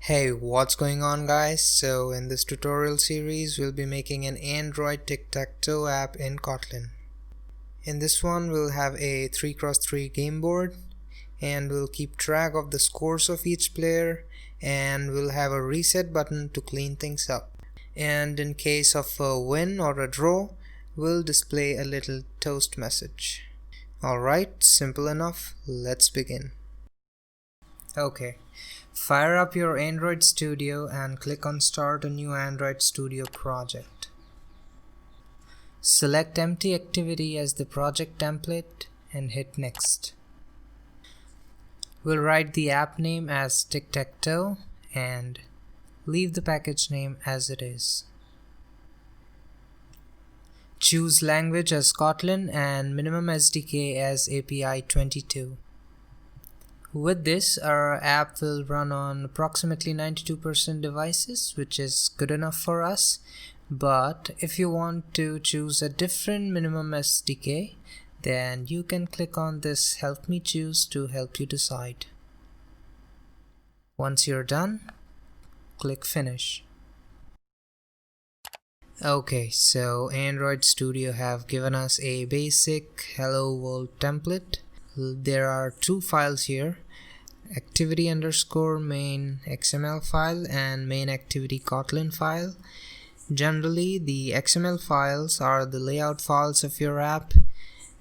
Hey, what's going on guys? So in this tutorial series we'll be making an Android tic-tac-toe app in Kotlin. In this one we'll have a 3x3 game board and we'll keep track of the scores of each player, and we'll have a reset button to clean things up. And in case of a win or a draw, we'll display a little toast message. Alright, simple enough, let's begin. Okay, fire up your Android Studio and click on Start a new Android Studio project. Select Empty Activity as the project template and hit Next. We'll write the app name as tic-tac-toe and leave the package name as it is. Choose language as Kotlin and minimum SDK as API 22. With this, our app will run on approximately 92% devices, which is good enough for us. But if you want to choose a different minimum SDK, then you can click on this Help Me Choose to help you decide. Once you're done, click Finish. Okay, so Android Studio have given us a basic Hello World template. There are two files here, activity_main XML file and main activity Kotlin file. Generally, the XML files are the layout files of your app.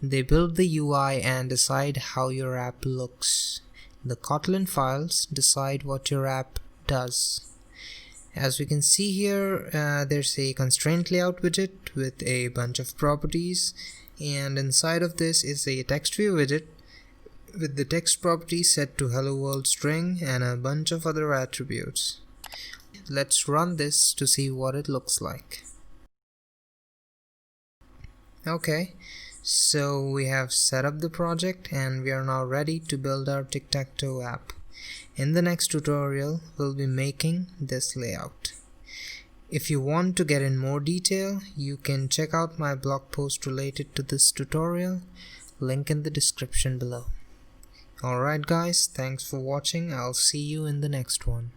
They build the UI and decide how your app looks. The Kotlin files decide what your app does. As we can see here, there's a constraint layout widget with a bunch of properties, and inside of this is a text view widget with the text property set to hello world string and a bunch of other attributes. Let's run this to see what it looks like. Okay, so we have set up the project and we are now ready to build our tic-tac-toe app. In the next tutorial, we'll be making this layout. If you want to get in more detail, you can check out my blog post related to this tutorial, link in the description below. Alright guys, thanks for watching. I'll see you in the next one.